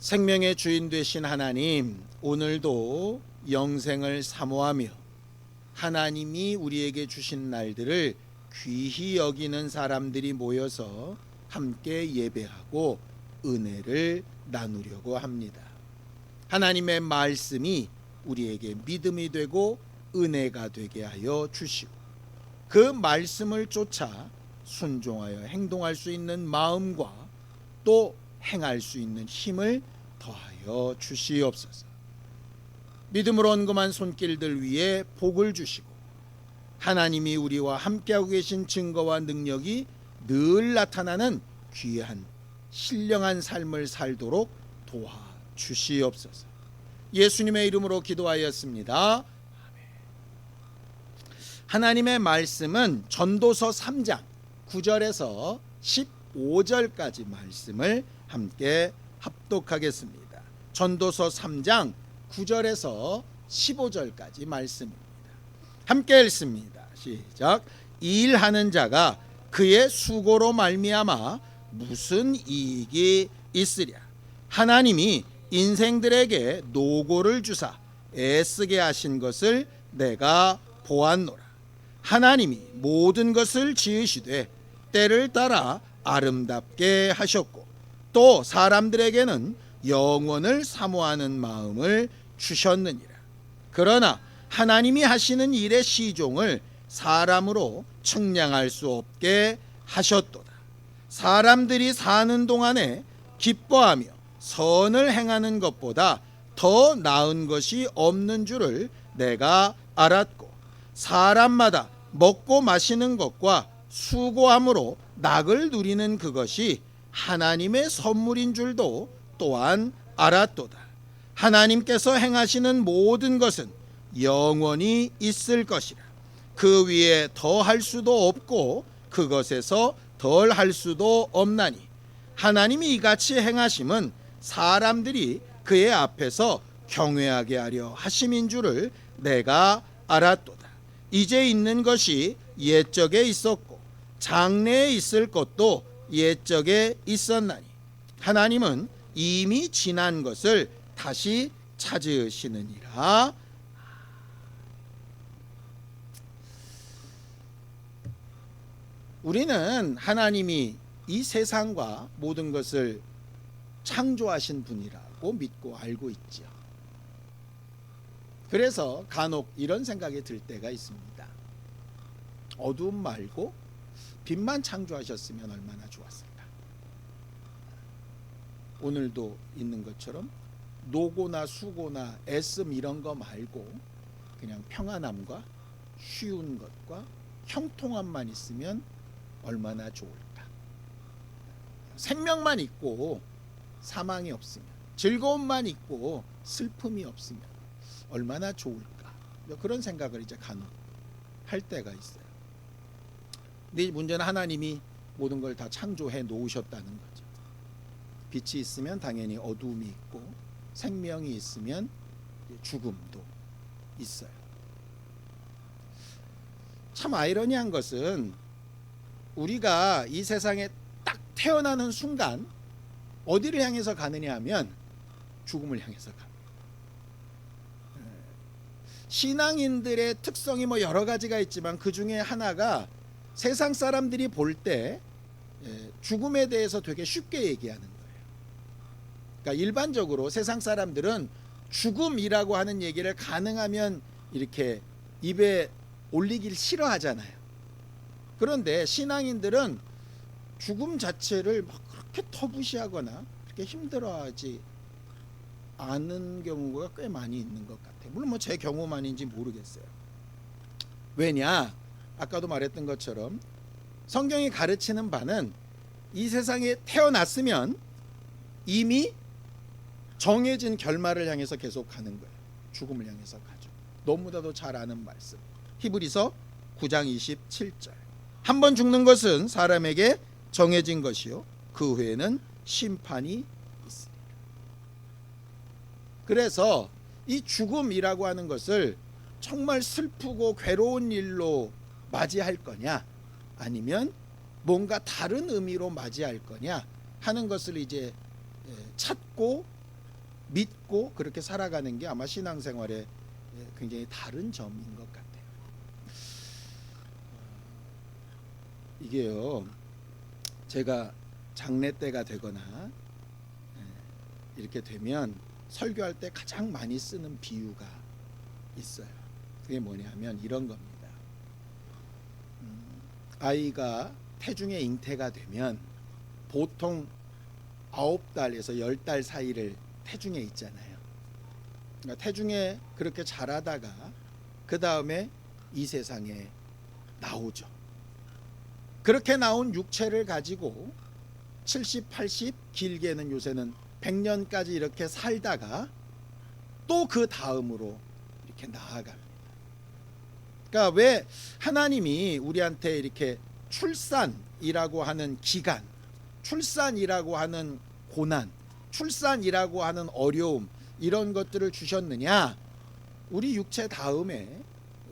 생명의 주인 되신 하나님, 오늘도 영생을 사모하며 하나님이 우리에게 주신 날들을 귀히 여기는 사람들이 모여서 함께 예배하고 은혜를 나누려고 합니다. 하나님의 말씀이 우리에게 믿음이 되고 은혜가 되게 하여 주시고, 그 말씀을 쫓아 순종하여 행동할 수 있는 마음과 또 행할 수 있는 힘을 더하여 주시옵소서. 믿음으로 언금한 손길들 위에 복을 주시고, 하나님이 우리와 함께하고 계신 증거와 능력이 늘 나타나는 귀한 신령한 삶을 살도록 도와주시옵소서. 예수님의 이름으로 기도하였습니다. 아멘. 하나님의 말씀은 전도서 3장 9절에서 15절까지 말씀을 함께 합독하겠습니다. 전도서 3장 9절에서 15절까지 말씀입니다. 함께 읽습니다. 시작. 일하는 자가 그의 수고로 말미암아 무슨 이익이 있으랴. 하나님이 인생들에게 노고를 주사 애쓰게 하신 것을 내가 보았노라. 하나님이 모든 것을 지으시되 때를 따라 아름답게 하셨고, 또 사람들에게는 영원을 사모하는 마음을 주셨느니라. 그러나 하나님이 하시는 일의 시종을 사람으로 측량할 수 없게 하셨도다. 사람들이 사는 동안에 기뻐하며 선을 행하는 것보다 더 나은 것이 없는 줄을 내가 알았고, 사람마다 먹고 마시는 것과 수고함으로 낙을 누리는 그것이 하나님의 선물인 줄도 또한 알았도다. 하나님께서 행하시는 모든 것은 영원히 있을 것이라. 그 위에 더 할 수도 없고 그것에서 덜 할 수도 없나니, 하나님이 이같이 행하심은 사람들이 그의 앞에서 경외하게 하려 하심인 줄을 내가 알았도다. 이제 있는 것이 옛적에 있었고 장래에 있을 것도 옛적에 있었나니, 하나님은 이미 지난 것을 다시 찾으시느니라. 우리는 하나님이 이 세상과 모든 것을 창조하신 분이라고 믿고 알고 있죠. 그래서 간혹 이런 생각이 들 때가 있습니다. 어두움 말고 빛만 창조하셨으면 얼마나 좋았을까. 오늘도 있는 것처럼 노고나 수고나 애씀 이런 거 말고 그냥 평안함과 쉬운 것과 형통함만 있으면 얼마나 좋을까. 생명만 있고 사망이 없으면, 즐거움만 있고 슬픔이 없으면 얼마나 좋을까. 그런 생각을 이제 간혹 할 때가 있어요. 근데 문제는 하나님이 모든 걸 다 창조해 놓으셨다는 거죠. 빛이 있으면 당연히 어두움이 있고, 생명이 있으면 죽음도 있어요. 참 아이러니한 것은 우리가 이 세상에 딱 태어나는 순간 어디를 향해서 가느냐 하면 죽음을 향해서 갑니다. 신앙인들의 특성이 여러 가지가 있지만 그 중에 하나가 세상 사람들이 볼 때 죽음에 대해서 되게 쉽게 얘기하는 거예요. 그러니까 일반적으로 세상 사람들은 죽음이라고 하는 얘기를 가능하면 이렇게 입에 올리길 싫어하잖아요. 그런데 신앙인들은 죽음 자체를 막 그렇게 터부시하거나 그렇게 힘들어하지 않은 경우가 꽤 많이 있는 것 같아요. 물론 제 경우만인지 모르겠어요. 왜냐? 아까도 말했던 것처럼 성경이 가르치는 바는 이 세상에 태어났으면 이미 정해진 결말을 향해서 계속 가는 거예요. 죽음을 향해서 가죠. 너무나도 잘 아는 말씀, 히브리서 9장 27절. 한 번 죽는 것은 사람에게 정해진 것이요 그 후에는 심판이 있습니다. 그래서 이 죽음이라고 하는 것을 정말 슬프고 괴로운 일로 맞이할 거냐, 아니면 뭔가 다른 의미로 맞이할 거냐 하는 것을 이제 찾고 믿고 그렇게 살아가는 게 아마 신앙생활의 굉장히 다른 점인 것 같아요. 이게요, 제가 장례 때가 되거나 이렇게 되면 설교할 때 가장 많이 쓰는 비유가 있어요. 그게 뭐냐면 이런 겁니다. 아이가 태중에 잉태가 되면 보통 9달에서 10달 사이를 태중에 있잖아요. 그러니까 태중에 그렇게 자라다가 그 다음에 이 세상에 나오죠. 그렇게 나온 육체를 가지고 70, 80, 길게는 요새는 100년까지 이렇게 살다가 또 그 다음으로 이렇게 나아갑니다. 그러니까 왜 하나님이 우리한테 이렇게 출산이라고 하는 기간, 출산이라고 하는 고난, 출산이라고 하는 어려움, 이런 것들을 주셨느냐? 우리 육체 다음에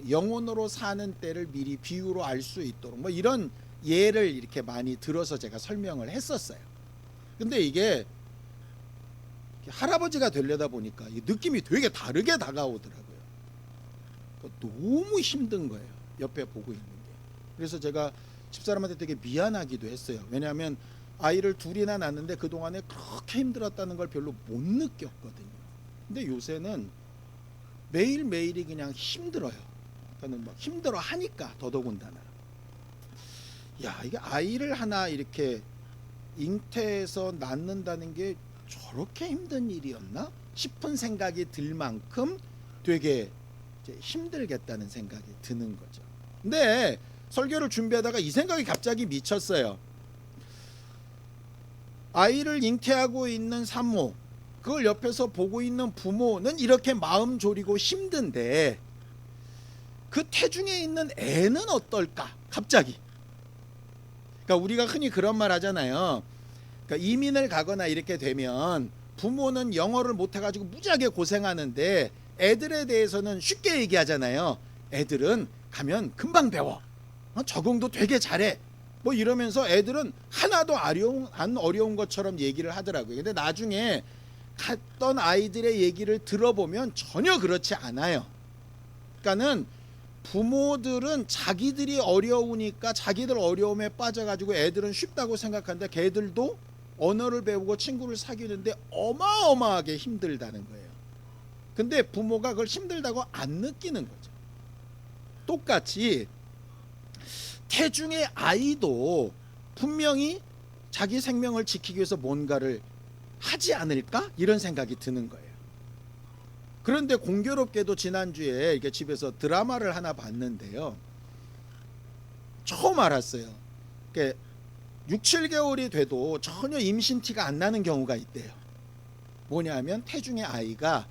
영혼으로 사는 때를 미리 비유로 알 수 있도록, 뭐 이런 예를 이렇게 많이 들어서 제가 설명을 했었어요. 근데 이게 할아버지가 되려다 보니까 이 느낌이 되게 다르게 다가오더라고요. 너무 힘든 거예요, 옆에 보고 있는 게. 그래서 제가 집사람한테 되게 미안하기도 했어요. 왜냐하면 아이를 둘이나 낳는데 그동안에 그렇게 힘들었다는 걸 별로 못 느꼈거든요. 근데 요새는 매일매일이 그냥 힘들어요. 그러니까 막 힘들어 하니까 더더군다나. 야, 이게 아이를 하나 이렇게 잉태해서 낳는다는 게 저렇게 힘든 일이었나 싶은 생각이 들 만큼 되게 이제 힘들겠다는 생각이 드는 거죠. 근데 설교를 준비하다가 이 생각이 갑자기 미쳤어요. 아이를 잉태하고 있는 산모, 그걸 옆에서 보고 있는 부모는 이렇게 마음 졸이고 힘든데 그 태중에 있는 애는 어떨까? 갑자기. 그러니까 우리가 흔히 그런 말 하잖아요. 그러니까 이민을 가거나 이렇게 되면 부모는 영어를 못해가지고 무지하게 고생하는데 애들에 대해서는 쉽게 얘기하잖아요. 애들은 가면 금방 배워. 적응도 되게 잘해. 뭐 이러면서 애들은 하나도 안 어려운 것처럼 얘기를 하더라고요. 근데 나중에 갔던 아이들의 얘기를 들어보면 전혀 그렇지 않아요. 그러니까는 부모들은 자기들이 어려우니까 자기들 어려움에 빠져가지고 애들은 쉽다고 생각하는데 걔들도 언어를 배우고 친구를 사귀는데 어마어마하게 힘들다는 거예요. 근데 부모가 그걸 힘들다고 안 느끼는 거죠. 똑같이 태중의 아이도 분명히 자기 생명을 지키기 위해서 뭔가를 하지 않을까? 이런 생각이 드는 거예요. 그런데 공교롭게도 지난주에 이렇게 집에서 드라마를 하나 봤는데요. 처음 알았어요. 6, 7개월이 돼도 전혀 임신 티가 안 나는 경우가 있대요. 뭐냐면 태중의 아이가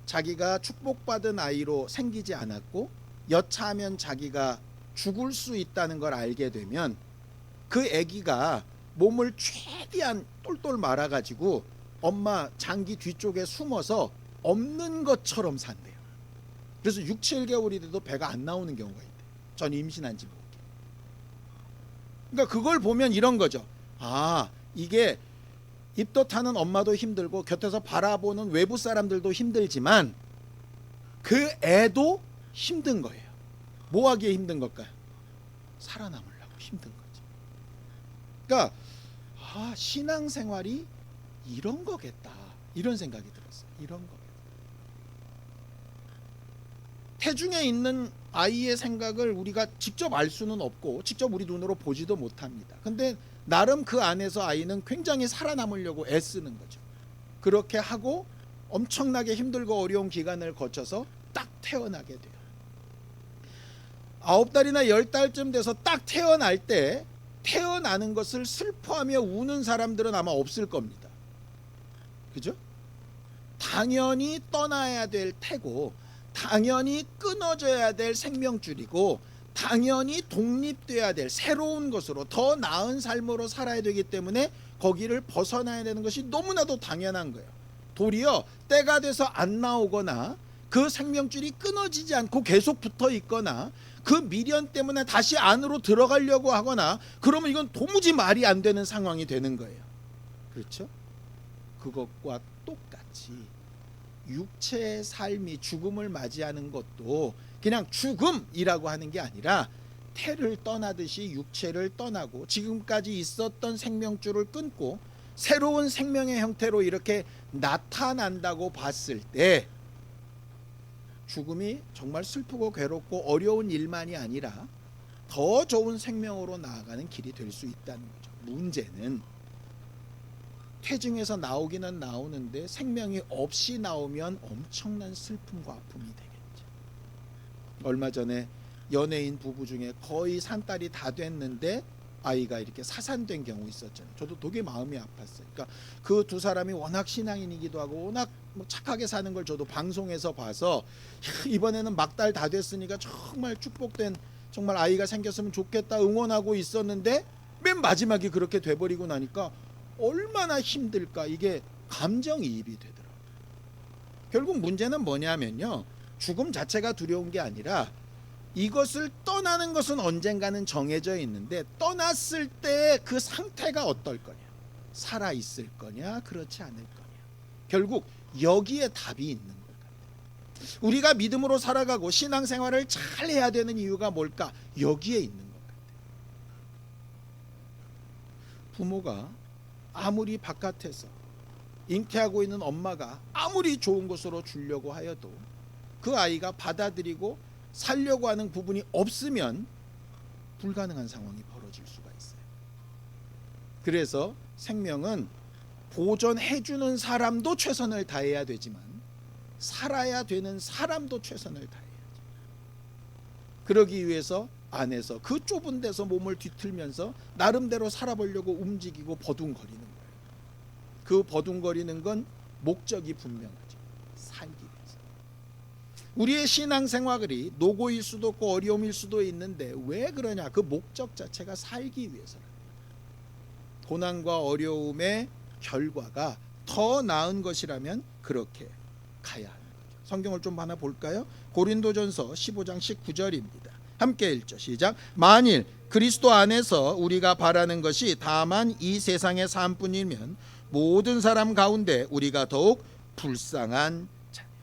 자기가 축복받은 아이로 생기지 않았고 여차하면 자기가 죽을 수 있다는 걸 알게 되면 그 아기가 몸을 최대한 똘똘 말아가지고 엄마 장기 뒤쪽에 숨어서 없는 것처럼 산대요. 그래서 6, 7개월이 돼도 배가 안 나오는 경우가 있대요. 전 임신한지 모르게. 그러니까 그걸 보면 이런 거죠. 아, 이게 입덧하는 엄마도 힘들고 곁에서 바라보는 외부 사람들도 힘들지만 그 애도 힘든 거예요. 뭐 하기에 힘든 걸까요? 살아남으려고 힘든 거죠. 그러니까 신앙생활이 이런 거겠다, 이런 생각이 들었어요. 이런 거겠다. 태중에 있는 아이의 생각을 우리가 직접 알 수는 없고 직접 우리 눈으로 보지도 못합니다. 근데 나름 그 안에서 아이는 굉장히 살아남으려고 애쓰는 거죠. 그렇게 하고 엄청나게 힘들고 어려운 기간을 거쳐서 딱 태어나게 돼요. 9달이나 10달쯤 돼서 딱 태어날 때 태어나는 것을 슬퍼하며 우는 사람들은 아마 없을 겁니다. 그죠? 당연히 떠나야 될 태고, 당연히 끊어져야 될 생명줄이고, 당연히 독립돼야 될 새로운 것으로 더 나은 삶으로 살아야 되기 때문에 거기를 벗어나야 되는 것이 너무나도 당연한 거예요. 도리어 때가 돼서 안 나오거나 그 생명줄이 끊어지지 않고 계속 붙어 있거나 그 미련 때문에 다시 안으로 들어가려고 하거나 그러면 이건 도무지 말이 안 되는 상황이 되는 거예요. 그렇죠? 그것과 똑같이 육체의 삶이 죽음을 맞이하는 것도 그냥 죽음이라고 하는 게 아니라 태를 떠나듯이 육체를 떠나고 지금까지 있었던 생명줄을 끊고 새로운 생명의 형태로 이렇게 나타난다고 봤을 때 죽음이 정말 슬프고 괴롭고 어려운 일만이 아니라 더 좋은 생명으로 나아가는 길이 될 수 있다는 거죠. 문제는 태중에서 나오기는 나오는데 생명이 없이 나오면 엄청난 슬픔과 아픔이 되겠죠. 얼마 전에 연예인 부부 중에 거의 산딸이 다 됐는데 아이가 이렇게 사산된 경우 있었잖아요. 저도 되게 마음이 아팠어요. 그러니까 그 두 사람이 워낙 신앙인이기도 하고 워낙 착하게 사는 걸 저도 방송에서 봐서 이번에는 막달 다 됐으니까 정말 축복된 정말 아이가 생겼으면 좋겠다 응원하고 있었는데 맨 마지막에 그렇게 돼버리고 나니까 얼마나 힘들까. 이게 감정이입이 되더라고요. 결국 문제는 뭐냐면요, 죽음 자체가 두려운 게 아니라 이것을 떠나는 것은 언젠가는 정해져 있는데 떠났을 때 그 상태가 어떨 거냐, 살아 있을 거냐 그렇지 않을 거냐, 결국 여기에 답이 있는 것 같아요. 우리가 믿음으로 살아가고 신앙생활을 잘 해야 되는 이유가 뭘까? 여기에 있는 것 같아요. 부모가 아무리 바깥에서 잉태하고 있는 엄마가 아무리 좋은 것으로 주려고 하여도 그 아이가 받아들이고 살려고 하는 부분이 없으면 불가능한 상황이 벌어질 수가 있어요. 그래서 생명은 보존해주는 사람도 최선을 다해야 되지만 살아야 되는 사람도 최선을 다해야죠. 그러기 위해서 안에서 그 좁은 데서 몸을 뒤틀면서 나름대로 살아보려고 움직이고 버둥거리는 거예요. 그 버둥거리는 건 목적이 분명하죠. 살기 위해서. 우리의 신앙생활이 노고일 수도 있고 어려움일 수도 있는데 왜 그러냐? 그 목적 자체가 살기 위해서랍니다. 고난과 어려움의 결과가 더 나은 것이라면 그렇게 가야 하는 거죠. 성경을 좀 하나 볼까요? 고린도전서 15장 19절입니다. 함께 읽죠. 시작. 만일 그리스도 안에서 우리가 바라는 것이 다만 이 세상의 삶뿐이면 모든 사람 가운데 우리가 더욱 불쌍한 자니라.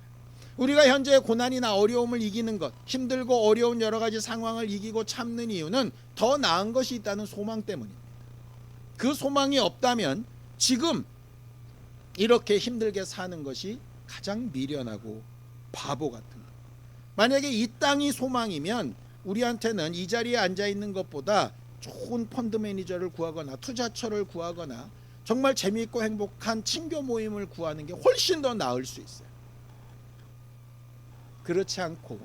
우리가 현재 고난이나 어려움을 이기는 것, 힘들고 어려운 여러 가지 상황을 이기고 참는 이유는 더 나은 것이 있다는 소망 때문입니다. 그 소망이 없다면 지금 이렇게 힘들게 사는 것이 가장 미련하고 바보 같은 것. 만약에 이 땅이 소망이면 우리한테는 이 자리에 앉아 있는 것보다 좋은 펀드 매니저를 구하거나 투자처를 구하거나 정말 재미있고 행복한 친교 모임을 구하는 게 훨씬 더 나을 수 있어요. 그렇지 않고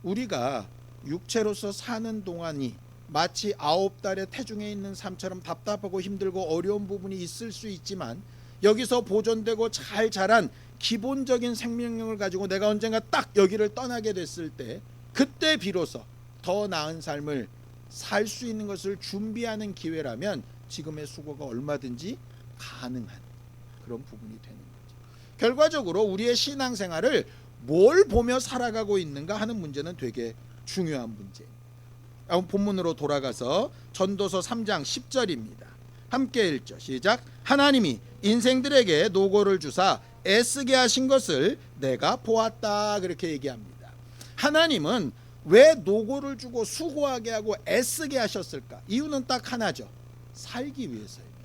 우리가 육체로서 사는 동안이 마치 9달의 태중에 있는 삶처럼 답답하고 힘들고 어려운 부분이 있을 수 있지만 여기서 보존되고 잘 자란 기본적인 생명력을 가지고 내가 언젠가 딱 여기를 떠나게 됐을 때 그때 비로소 더 나은 삶을 살 수 있는 것을 준비하는 기회라면 지금의 수고가 얼마든지 가능한 그런 부분이 되는 거죠. 결과적으로 우리의 신앙생활을 뭘 보며 살아가고 있는가 하는 문제는 되게 중요한 문제입니다. 본문으로 돌아가서 전도서 3장 10절입니다. 함께 읽죠. 시작. 하나님이 인생들에게 노고를 주사 애쓰게 하신 것을 내가 보았다. 그렇게 얘기합니다. 하나님은 왜 노고를 주고 수고하게 하고 애쓰게 하셨을까? 이유는 딱 하나죠. 살기 위해서입니다.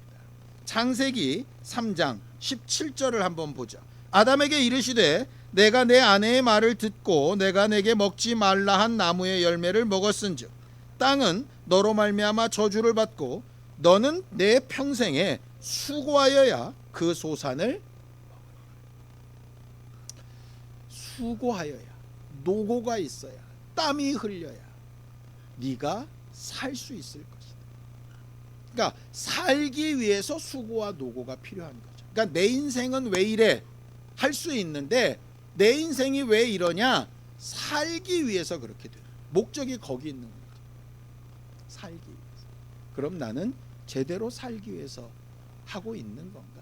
창세기 3장 17절을 한번 보죠. 아담에게 이르시되 내가 내 아내의 말을 듣고 내가 내게 먹지 말라 한 나무의 열매를 먹었은즉 땅은 너로 말미암아 저주를 받고 너는 내 평생에 수고하여야 그 소산을 수고하여야 노고가 있어야 땀이 흘려야 네가 살 수 있을 것이다. 그러니까 살기 위해서 수고와 노고가 필요한 거죠. 그러니까 내 인생은 왜 이래 할 수 있는데 내 인생이 왜 이러냐? 살기 위해서 그렇게 되는 목적이 거기 있는 거죠. 살기 위해서. 그럼 나는 제대로 살기 위해서 하고 있는 건가?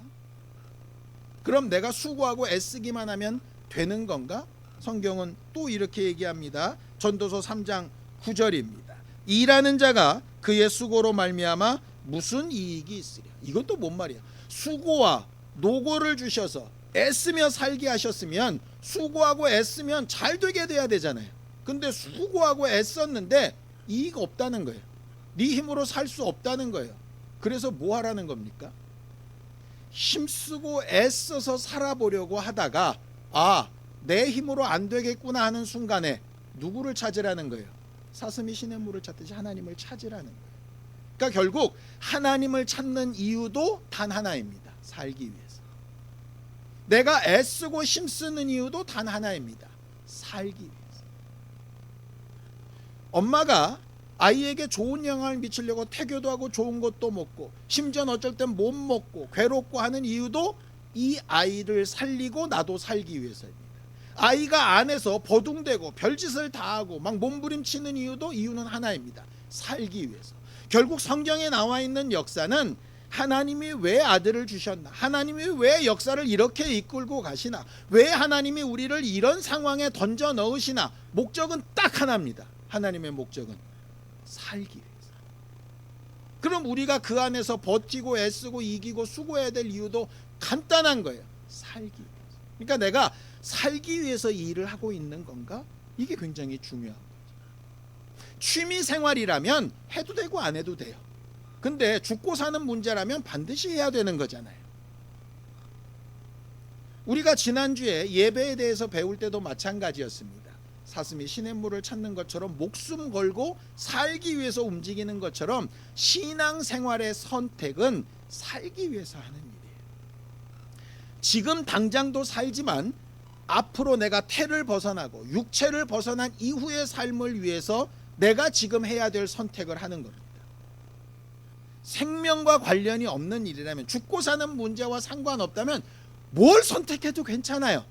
그럼 내가 수고하고 애쓰기만 하면 되는 건가? 성경은 또 이렇게 얘기합니다. 전도서 3장 9절입니다. 일하는 자가 그의 수고로 말미암아 무슨 이익이 있으랴. 이건 또 뭔 말이야? 수고와 노고를 주셔서 애쓰며 살게 하셨으면 수고하고 애쓰면 잘 되게 돼야 되잖아요. 근데 수고하고 애썼는데 이익 없다는 거예요. 네 힘으로 살 수 없다는 거예요. 그래서 뭐 하라는 겁니까? 힘쓰고 애써서 살아보려고 하다가 내 힘으로 안 되겠구나 하는 순간에 누구를 찾으라는 거예요? 사슴이 시냇물을 찾듯이 하나님을 찾으라는 거예요. 그러니까 결국 하나님을 찾는 이유도 단 하나입니다. 살기 위해서. 내가 애쓰고 힘쓰는 이유도 단 하나입니다. 살기 위해서. 엄마가 아이에게 좋은 영향을 미치려고 태교도 하고 좋은 것도 먹고 심지어는 어쩔 땐 못 먹고 괴롭고 하는 이유도 이 아이를 살리고 나도 살기 위해서입니다. 아이가 안에서 버둥대고 별짓을 다 하고 막 몸부림치는 이유는 하나입니다. 살기 위해서. 결국 성경에 나와 있는 역사는 하나님이 왜 아들을 주셨나, 하나님이 왜 역사를 이렇게 이끌고 가시나, 왜 하나님이 우리를 이런 상황에 던져 넣으시나, 목적은 딱 하나입니다. 하나님의 목적은 살기 위해서. 그럼 우리가 그 안에서 버티고 애쓰고 이기고 수고해야 될 이유도 간단한 거예요. 살기 위해서. 그러니까 내가 살기 위해서 이 일을 하고 있는 건가? 이게 굉장히 중요한 거죠. 취미 생활이라면 해도 되고 안 해도 돼요. 근데 죽고 사는 문제라면 반드시 해야 되는 거잖아요. 우리가 지난주에 예배에 대해서 배울 때도 마찬가지였습니다. 사슴이 시냇물을 찾는 것처럼 목숨 걸고 살기 위해서 움직이는 것처럼 신앙생활의 선택은 살기 위해서 하는 일이에요. 지금 당장도 살지만 앞으로 내가 태를 벗어나고 육체를 벗어난 이후의 삶을 위해서 내가 지금 해야 될 선택을 하는 겁니다. 생명과 관련이 없는 일이라면, 죽고 사는 문제와 상관없다면 뭘 선택해도 괜찮아요.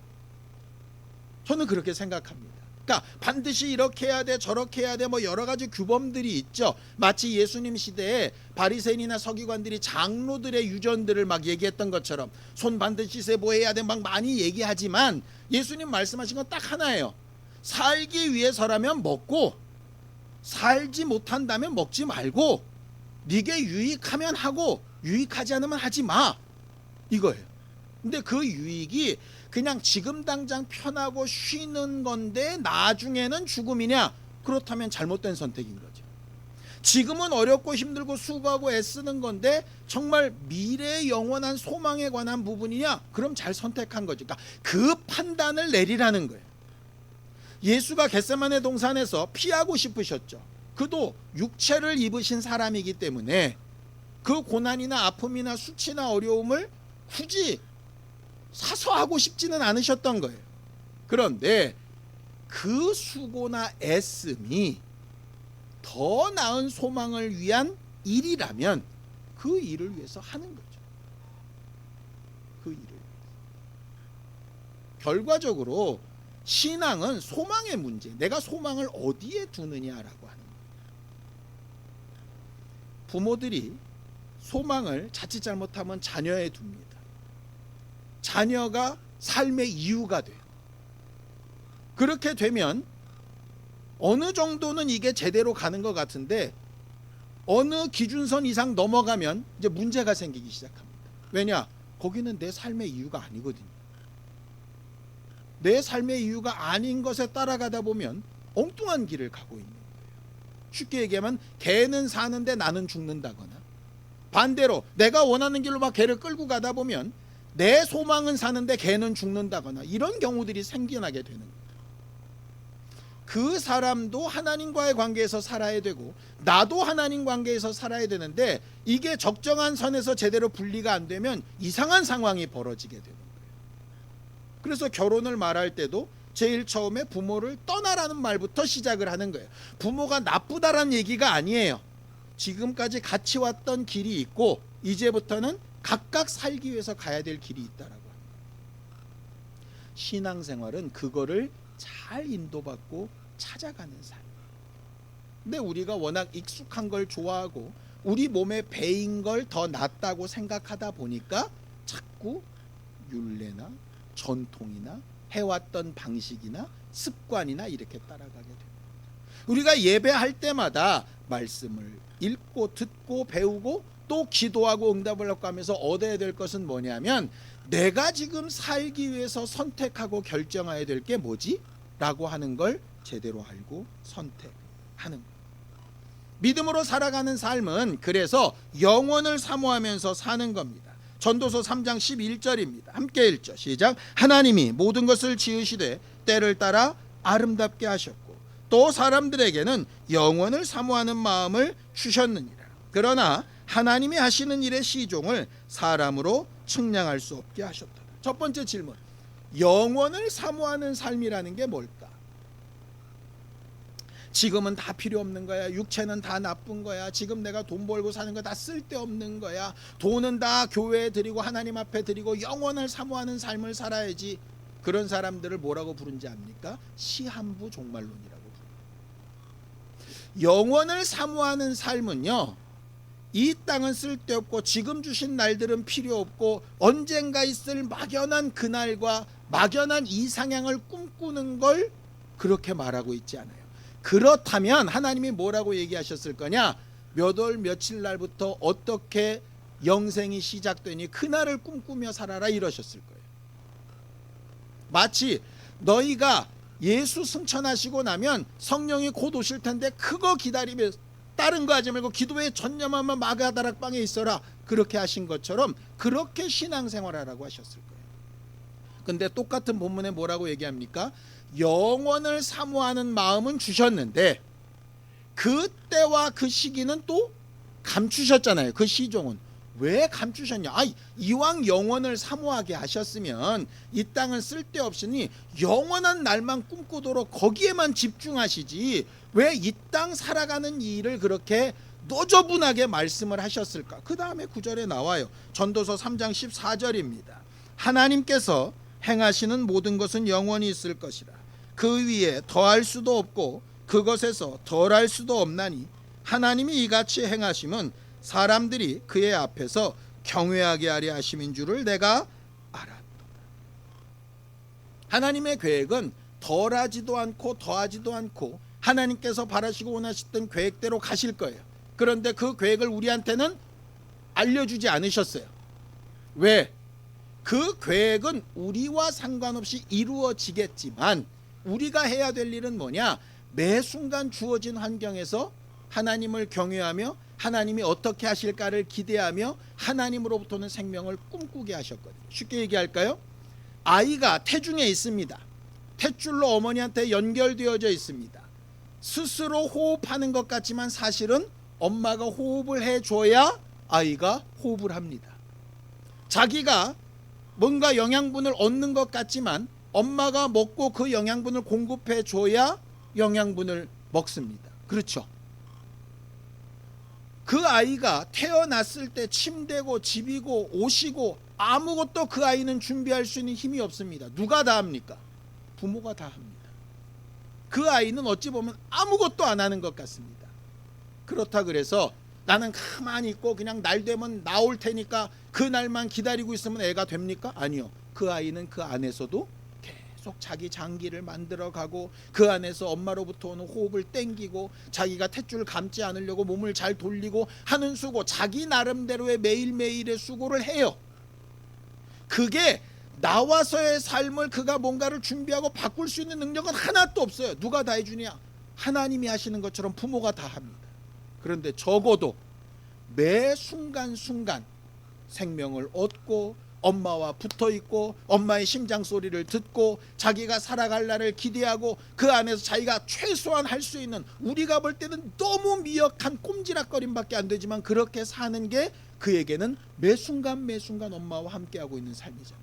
저는 그렇게 생각합니다. 그러니까 반드시 이렇게 해야 돼, 저렇게 해야 돼, 뭐 여러 가지 규범들이 있죠. 마치 예수님 시대에 바리새인이나 서기관들이 장로들의 유전들을 막 얘기했던 것처럼 손 반드시 세, 뭐 해야 돼, 막 많이 얘기하지만 예수님 말씀하신 건 딱 하나예요. 살기 위해서라면 먹고, 살지 못한다면 먹지 말고, 네게 유익하면 하고 유익하지 않으면 하지 마, 이거예요. 근데 그 유익이 그냥 지금 당장 편하고 쉬는 건데 나중에는 죽음이냐? 그렇다면 잘못된 선택인 거죠. 지금은 어렵고 힘들고 수고하고 애쓰는 건데 정말 미래의 영원한 소망에 관한 부분이냐? 그럼 잘 선택한 거죠. 그러니까 그 판단을 내리라는 거예요. 예수가 겟세마네 동산에서 피하고 싶으셨죠. 그도 육체를 입으신 사람이기 때문에 그 고난이나 아픔이나 수치나 어려움을 굳이 사서 하고 싶지는 않으셨던 거예요. 그런데 그 수고나 애씀이 더 나은 소망을 위한 일이라면 그 일을 위해서 하는 거죠. 그 일을 위해서. 결과적으로 신앙은 소망의 문제, 내가 소망을 어디에 두느냐라고 하는 거예요. 부모들이 소망을 자칫 잘못하면 자녀에 둡니다. 자녀가 삶의 이유가 돼요. 그렇게 되면 어느 정도는 이게 제대로 가는 것 같은데 어느 기준선 이상 넘어가면 이제 문제가 생기기 시작합니다. 왜냐? 거기는 내 삶의 이유가 아니거든요. 내 삶의 이유가 아닌 것에 따라가다 보면 엉뚱한 길을 가고 있는 거예요. 쉽게 얘기하면 개는 사는데 나는 죽는다거나, 반대로 내가 원하는 길로 막 개를 끌고 가다 보면 내 소망은 사는데 개는 죽는다거나, 이런 경우들이 생겨나게 되는 거예요. 그 사람도 하나님과의 관계에서 살아야 되고 나도 하나님 관계에서 살아야 되는데 이게 적정한 선에서 제대로 분리가 안 되면 이상한 상황이 벌어지게 되는 거예요. 그래서 결혼을 말할 때도 제일 처음에 부모를 떠나라는 말부터 시작을 하는 거예요. 부모가 나쁘다라는 얘기가 아니에요. 지금까지 같이 왔던 길이 있고 이제부터는 각각 살기 위해서 가야 될 길이 있다라고 합니다. 신앙생활은 그거를 잘 인도받고 찾아가는 삶. 근데 우리가 워낙 익숙한 걸 좋아하고 우리 몸에 배인 걸 더 낫다고 생각하다 보니까 자꾸 율례나 전통이나 해왔던 방식이나 습관이나 이렇게 따라가게 됩니다. 우리가 예배할 때마다 말씀을 읽고 듣고 배우고 또 기도하고 응답을 받고 하면서 얻어야 될 것은 뭐냐면 내가 지금 살기 위해서 선택하고 결정해야 될 게 뭐지? 라고 하는 걸 제대로 알고 선택하는 거예요. 믿음으로 살아가는 삶은 그래서 영원을 사모하면서 사는 겁니다. 전도서 3장 11절입니다. 함께 읽죠. 시작. 하나님이 모든 것을 지으시되 때를 따라 아름답게 하셨고 또 사람들에게는 영원을 사모하는 마음을 주셨느니라. 그러나 하나님이 하시는 일의 시종을 사람으로 측량할 수 없게 하셨다. 첫 번째 질문. 영원을 사모하는 삶이라는 게 뭘까? 지금은 다 필요 없는 거야. 육체는 다 나쁜 거야. 지금 내가 돈 벌고 사는 거 다 쓸데없는 거야. 돈은 다 교회에 드리고 하나님 앞에 드리고 영원을 사모하는 삶을 살아야지. 그런 사람들을 뭐라고 부른지 압니까? 시한부 종말론이라고 부릅니다. 영원을 사모하는 삶은요, 이 땅은 쓸데없고 지금 주신 날들은 필요 없고 언젠가 있을 막연한 그날과 막연한 이상향을 꿈꾸는 걸 그렇게 말하고 있지 않아요. 그렇다면 하나님이 뭐라고 얘기하셨을 거냐? 몇 월 며칠 날부터 어떻게 영생이 시작되니 그날을 꿈꾸며 살아라 이러셨을 거예요. 마치 너희가 예수 승천하시고 나면 성령이 곧 오실 텐데 그거 기다리며 다른 거 하지 말고 기도에 전념하면 마가다락방에 있어라, 그렇게 하신 것처럼 그렇게 신앙생활하라고 하셨을 거예요. 근데 똑같은 본문에 뭐라고 얘기합니까? 영원을 사모하는 마음은 주셨는데 그 때와 그 시기는 또 감추셨잖아요. 그 시종은 왜 감추셨냐? 이왕 영원을 사모하게 하셨으면 이 땅은 쓸데없으니 영원한 날만 꿈꾸도록 거기에만 집중하시지 왜 이 땅 살아가는 일을 그렇게 노저분하게 말씀을 하셨을까? 그 다음에 9절에 나와요. 전도서 3장 14절입니다. 하나님께서 행하시는 모든 것은 영원히 있을 것이라. 그 위에 더할 수도 없고 그것에서 덜할 수도 없나니 하나님이 이같이 행하심은 사람들이 그의 앞에서 경외하게 하려 하심인 줄을 내가 알았다. 하나님의 계획은 덜하지도 않고 더하지도 않고 하나님께서 바라시고 원하셨던 계획대로 가실 거예요. 그런데 그 계획을 우리한테는 알려주지 않으셨어요. 왜? 그 계획은 우리와 상관없이 이루어지겠지만 우리가 해야 될 일은 뭐냐? 매 순간 주어진 환경에서 하나님을 경외하며 하나님이 어떻게 하실까를 기대하며 하나님으로부터는 생명을 꿈꾸게 하셨거든요. 쉽게 얘기할까요? 아이가 태중에 있습니다. 탯줄로 어머니한테 연결되어져 있습니다. 스스로 호흡하는 것 같지만 사실은 엄마가 호흡을 해줘야 아이가 호흡을 합니다. 자기가 뭔가 영양분을 얻는 것 같지만 엄마가 먹고 그 영양분을 공급해 줘야 영양분을 먹습니다. 그렇죠? 그 아이가 태어났을 때 침대고 집이고 옷이고 아무것도 그 아이는 준비할 수 있는 힘이 없습니다. 누가 다 합니까? 부모가 다 합니다. 그 아이는 어찌 보면 아무것도 안 하는 것 같습니다. 그렇다 그래서 나는 가만히 있고 그냥 날 되면 나올 테니까 그 날만 기다리고 있으면 애가 됩니까? 아니요. 그 아이는 그 안에서도 계속 자기 장기를 만들어가고 그 안에서 엄마로부터 오는 호흡을 땡기고 자기가 탯줄을 감지 않으려고 몸을 잘 돌리고 하는 수고, 자기 나름대로의 매일매일의 수고를 해요. 그게 나와서의 삶을 그가 뭔가를 준비하고 바꿀 수 있는 능력은 하나도 없어요. 누가 다 해주냐? 하나님이 하시는 것처럼 부모가 다 합니다. 그런데 적어도 매 순간순간 생명을 얻고 엄마와 붙어있고 엄마의 심장 소리를 듣고 자기가 살아갈 날을 기대하고 그 안에서 자기가 최소한 할 수 있는, 우리가 볼 때는 너무 미약한 꼼지락거림밖에 안 되지만 그렇게 사는 게 그에게는 매 순간 엄마와 함께하고 있는 삶이잖아요.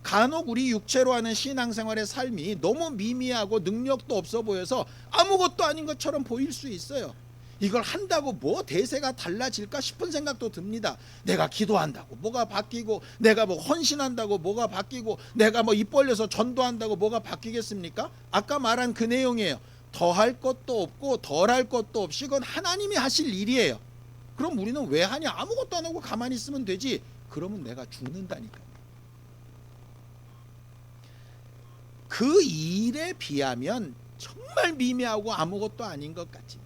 간혹 우리 육체로 하는 신앙생활의 삶이 너무 미미하고 능력도 없어 보여서 아무것도 아닌 것처럼 보일 수 있어요. 이걸 한다고 뭐 대세가 달라질까 싶은 생각도 듭니다. 내가 기도한다고 뭐가 바뀌고, 내가 뭐 헌신한다고 뭐가 바뀌고, 내가 뭐 입 벌려서 전도한다고 뭐가 바뀌겠습니까? 아까 말한 그 내용이에요. 더할 것도 없고 덜할 것도 없이 그건 하나님이 하실 일이에요. 그럼 우리는 왜 하냐? 아무것도 안 하고 가만히 있으면 되지. 그러면 내가 죽는다니까요. 그 일에 비하면 정말 미미하고 아무것도 아닌 것 같지만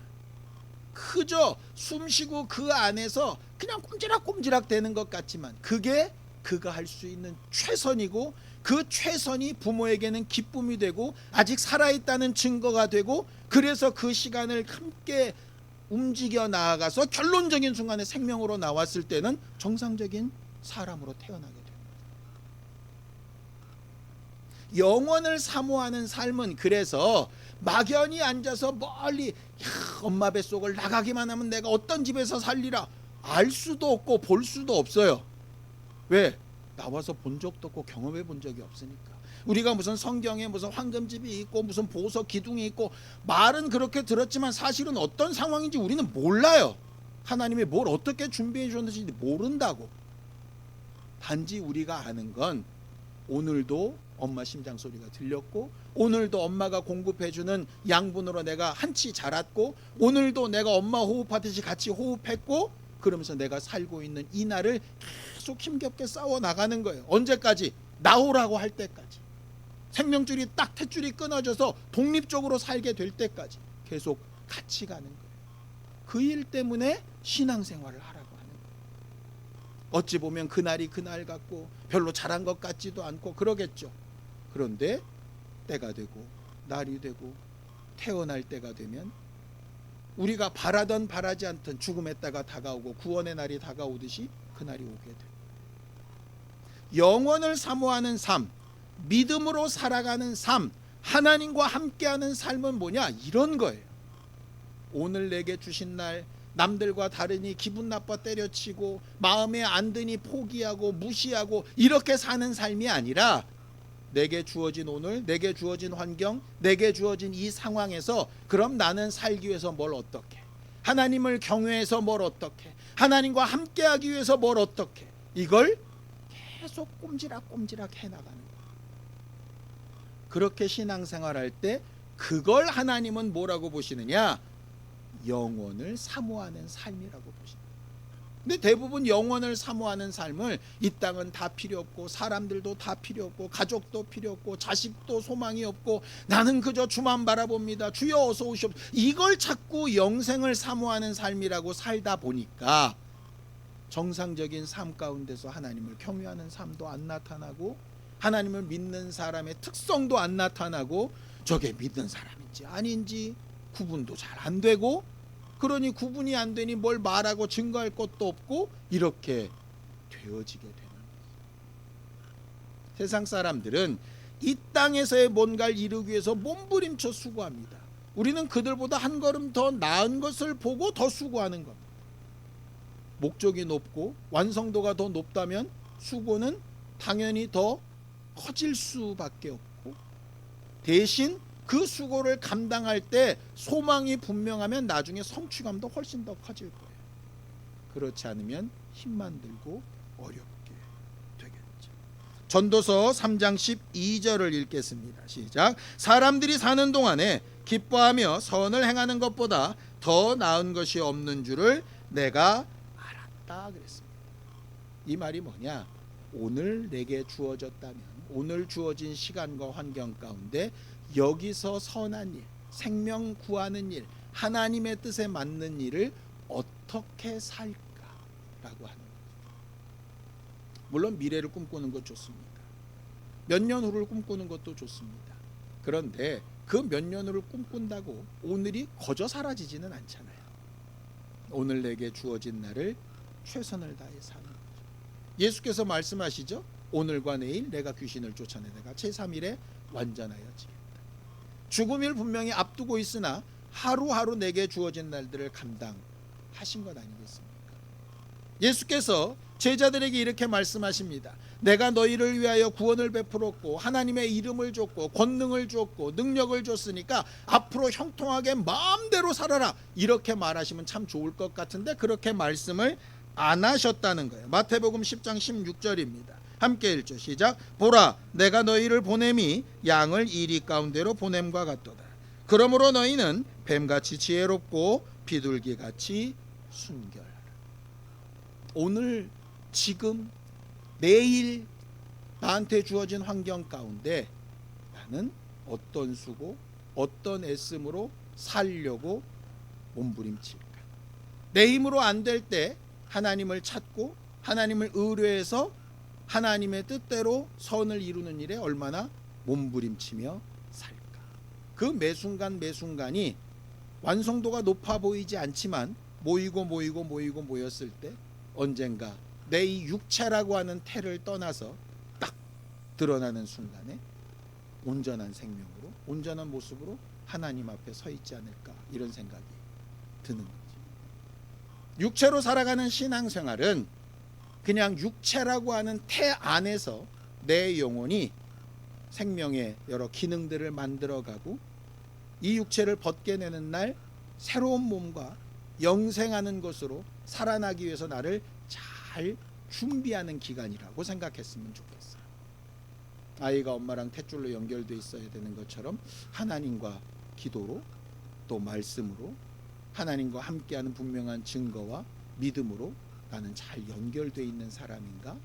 그저 숨쉬고 그 안에서 그냥 꼼지락꼼지락 되는 것 같지만 그게 그가 할 수 있는 최선이고, 그 최선이 부모에게는 기쁨이 되고 아직 살아있다는 증거가 되고, 그래서 그 시간을 함께 움직여 나아가서 결론적인 순간에 생명으로 나왔을 때는 정상적인 사람으로 태어나게 됩니다. 영원을 사모하는 삶은 그래서 막연히 앉아서 멀리 엄마 뱃속을 나가기만 하면 내가 어떤 집에서 살리라 알 수도 없고 볼 수도 없어요. 왜? 나와서 본 적도 없고 경험해 본 적이 없으니까. 우리가 무슨 성경에 무슨 황금집이 있고 무슨 보석 기둥이 있고 말은 그렇게 들었지만 사실은 어떤 상황인지 우리는 몰라요. 하나님이 뭘 어떻게 준비해 주셨는지 모른다고. 단지 우리가 아는 건 오늘도 엄마 심장 소리가 들렸고, 오늘도 엄마가 공급해 주는 양분으로 내가 한치 자랐고, 오늘도 내가 엄마 호흡하듯이 같이 호흡했고, 그러면서 내가 살고 있는 이 날을 계속 힘겹게 싸워 나가는 거예요. 언제까지? 나오라고 할 때까지. 생명줄이 딱 탯줄이 끊어져서 독립적으로 살게 될 때까지 계속 같이 가는 거예요. 그 일 때문에 신앙생활을 하라고 하는 거예요. 어찌 보면 그날이 그날 같고 별로 잘한 것 같지도 않고 그러겠죠. 그런데 때가 되고 날이 되고 태어날 때가 되면 우리가 바라던 바라지 않던 죽음의 때가 다가오고 구원의 날이 다가오듯이 그날이 오게 돼요. 영원을 사모하는 삶, 믿음으로 살아가는 삶, 하나님과 함께하는 삶은 뭐냐? 이런 거예요. 오늘 내게 주신 날 남들과 다르니 기분 나빠 때려치고 마음에 안 드니 포기하고 무시하고 이렇게 사는 삶이 아니라, 내게 주어진 오늘, 내게 주어진 환경, 내게 주어진 이 상황에서 그럼 나는 살기 위해서 뭘 어떻게, 하나님을 경외해서 뭘 어떻게, 하나님과 함께하기 위해서 뭘 어떻게, 이걸 계속 꼼지락꼼지락 해나가는 거예요. 그렇게 신앙생활할 때 그걸 하나님은 뭐라고 보시느냐? 영원을 사모하는 삶이라고 보십니다. 근데 대부분 영원을 사모하는 삶을 이 땅은 다 필요 없고 사람들도 다 필요 없고 가족도 필요 없고 자식도 소망이 없고 나는 그저 주만 바라봅니다. 주여 어서 오시옵소서. 이걸 자꾸 영생을 사모하는 삶이라고 살다 보니까 정상적인 삶 가운데서 하나님을 경외하는 삶도 안 나타나고, 하나님을 믿는 사람의 특성도 안 나타나고, 저게 믿는 사람인지 아닌지 구분도 잘 안 되고, 그러니 구분이 안 되니 뭘 말하고 증거할 것도 없고 이렇게 되어지게 되는 거예요. 세상 사람들은 이 땅에서의 뭔가를 이루기 위해서 몸부림쳐 수고합니다. 우리는 그들보다 한 걸음 더 나은 것을 보고 더 수고하는 겁니다. 목적이 높고 완성도가 더 높다면 수고는 당연히 더 커질 수밖에 없고, 대신 그 수고를 감당할 때 소망이 분명하면 나중에 성취감도 훨씬 더 커질 거예요. 그렇지 않으면 힘만 들고 어렵게 되겠죠. 전도서 3장 12절을 읽겠습니다. 시작. 사람들이 사는 동안에 기뻐하며 선을 행하는 것보다 더 나은 것이 없는 줄을 내가 알았다 그랬습니다. 이 말이 뭐냐? 오늘 내게 주어졌다면, 오늘 주어진 시간과 환경 가운데 여기서 선한 일, 생명 구하는 일, 하나님의 뜻에 맞는 일을 어떻게 살까라고 하는 거죠. 물론 미래를 꿈꾸는 것 좋습니다. 몇 년 후를 꿈꾸는 것도 좋습니다. 그런데 그 몇 년 후를 꿈꾼다고 오늘이 거저 사라지지는 않잖아요. 오늘 내게 주어진 날을 최선을 다해 사는 거죠. 예수께서 말씀하시죠. 오늘과 내일 내가 귀신을 쫓아내다가 제3일에 완전하여지겠다. 죽음을 분명히 앞두고 있으나 하루하루 내게 주어진 날들을 감당하신 것 아니겠습니까? 예수께서 제자들에게 이렇게 말씀하십니다. 내가 너희를 위하여 구원을 베풀었고 하나님의 이름을 줬고 권능을 줬고 능력을 줬으니까 앞으로 형통하게 마음대로 살아라, 이렇게 말하시면 참 좋을 것 같은데 그렇게 말씀을 안 하셨다는 거예요. 마태복음 10장 16절입니다. 함께 읽죠. 시작. 보라, 내가 너희를 보냄이 양을 이리 가운데로 보냄과 같도다. 그러므로 너희는 뱀같이 지혜롭고 비둘기같이 순결하라. 오늘, 지금, 내일 나한테 주어진 환경 가운데 나는 어떤 수고, 어떤 애씀으로 살려고 몸부림칠까? 내 힘으로 안 될 때 하나님을 찾고 하나님을 의뢰해서 하나님의 뜻대로 선을 이루는 일에 얼마나 몸부림치며 살까. 그 매순간 매순간이 완성도가 높아 보이지 않지만 모였을 때 언젠가 내 이 육체라고 하는 태를 떠나서 딱 드러나는 순간에 온전한 생명으로, 온전한 모습으로 하나님 앞에 서 있지 않을까, 이런 생각이 드는 거지. 육체로 살아가는 신앙생활은 그냥 육체라고 하는 태 안에서 내 영혼이 생명의 여러 기능들을 만들어가고 이 육체를 벗겨내는 날 새로운 몸과 영생하는 것으로 살아나기 위해서 나를 잘 준비하는 기간이라고 생각했으면 좋겠어요. 아이가 엄마랑 탯줄로 연결되어 있어야 되는 것처럼 하나님과 기도로, 또 말씀으로, 하나님과 함께하는 분명한 증거와 믿음으로 나는 잘 연결되어 있는 사람인가?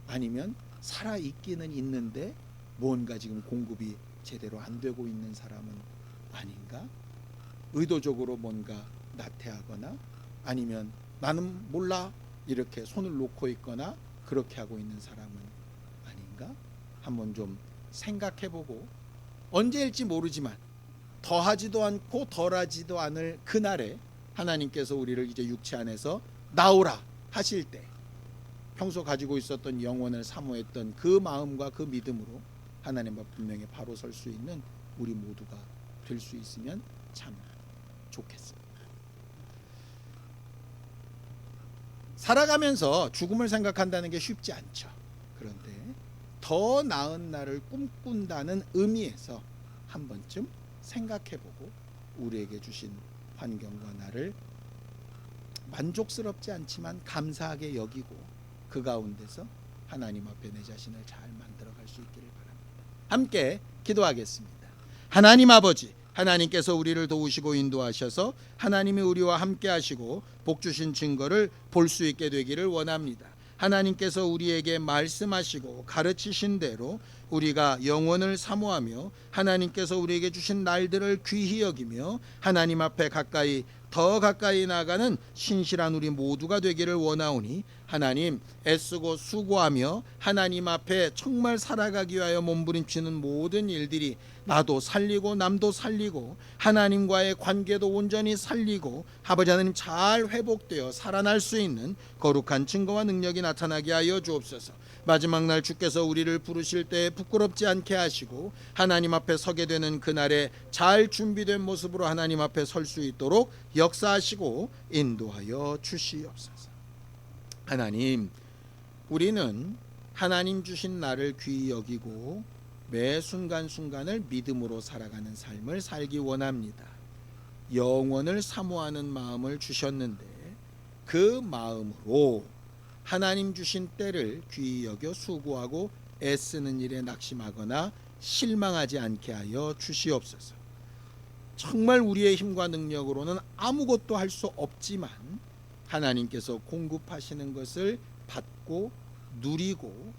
아니면 살아있기는 있는데 뭔가 지금 공급이 제대로 안 되고 있는 사람은 아닌가? 의도적으로 뭔가 나태하거나 아니면 나는 몰라 이렇게 손을 놓고 있거나 그렇게 하고 있는 사람은 아닌가? 한번 좀 생각해보고, 언제일지 모르지만 더하지도 않고 덜하지도 않을 그날에 하나님께서 우리를 이제 육체 안에서 나오라 하실 때 평소 가지고 있었던 영혼을 사모했던 그 마음과 그 믿음으로 하나님 앞 분명히 바로 설 수 있는 우리 모두가 될 수 있으면 참 좋겠습니다. 살아가면서 죽음을 생각한다는 게 쉽지 않죠. 그런데 더 나은 날을 꿈꾼다는 의미에서 한 번쯤 생각해보고 우리에게 주신 환경과 나를 만족스럽지 않지만 감사하게 여기고 그 가운데서 하나님 앞에 내 자신을 잘 만들어갈 수 있기를 바랍니다. 함께 기도하겠습니다. 하나님 아버지, 하나님께서 우리를 도우시고 인도하셔서 하나님이 우리와 함께 하시고 복 주신 증거를 볼 수 있게 되기를 원합니다. 하나님께서 우리에게 말씀하시고 가르치신 대로 우리가 영원을 사모하며 하나님께서 우리에게 주신 날들을 귀히 여기며 하나님 앞에 더 가까이 나아가는 신실한 우리 모두가 되기를 원하오니 하나님, 애쓰고 수고하며 하나님 앞에 정말 살아가기 위하여 몸부림치는 모든 일들이 나도 살리고 남도 살리고 하나님과의 관계도 온전히 살리고 아버지 하나님 잘 회복되어 살아날 수 있는 거룩한 증거와 능력이 나타나게 하여 주옵소서. 마지막 날 주께서 우리를 부르실 때 부끄럽지 않게 하시고 하나님 앞에 서게 되는 그날에 잘 준비된 모습으로 하나님 앞에 설 수 있도록 역사하시고 인도하여 주시옵소서. 하나님, 우리는 하나님 주신 날을 귀히 여기고 매 순간순간을 믿음으로 살아가는 삶을 살기 원합니다. 영원을 사모하는 마음을 주셨는데 그 마음으로 하나님 주신 때를 귀히 여겨 수고하고 애쓰는 일에 낙심하거나 실망하지 않게 하여 주시옵소서. 정말 우리의 힘과 능력으로는 아무것도 할 수 없지만 하나님께서 공급하시는 것을 받고 누리고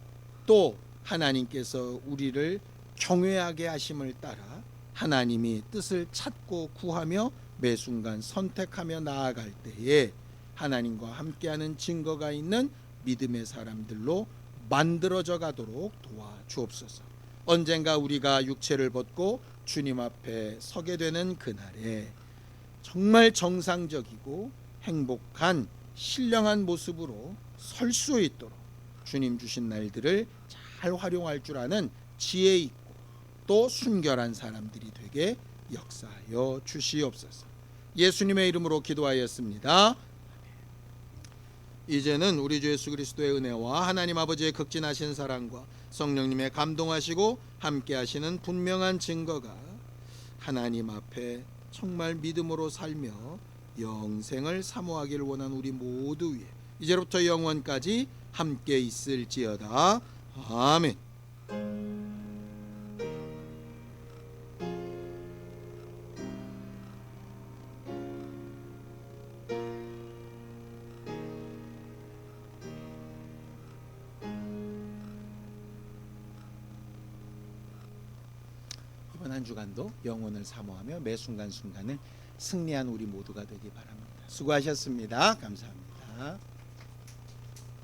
또 하나님께서 우리를 경외하게 하심을 따라 하나님이 뜻을 찾고 구하며 매 순간 선택하며 나아갈 때에 하나님과 함께하는 증거가 있는 믿음의 사람들로 만들어져 가도록 도와주옵소서. 언젠가 우리가 육체를 벗고 주님 앞에 서게 되는 그날에 정말 정상적이고 행복한 신령한 모습으로 설 수 있도록 주님 주신 날들을 잘 활용할 줄 아는 지혜 있고 또 순결한 사람들이 되게 역사하여 주시옵소서. 예수님의 이름으로 기도하였습니다. 이제는 우리 주 예수 그리스도의 은혜와 하나님 아버지의 극진하신 사랑과 성령님의 감동하시고 함께 하시는 분명한 증거가 하나님 앞에 정말 믿음으로 살며 영생을 사모하기를 원하는 우리 모두 위에 이제부터 영원까지 함께 있을지어다. 아멘. 이번 한 주간도 영혼을 사모하며 매 순간순간을 승리한 우리 모두가 되기 바랍니다. 수고하셨습니다. 감사합니다.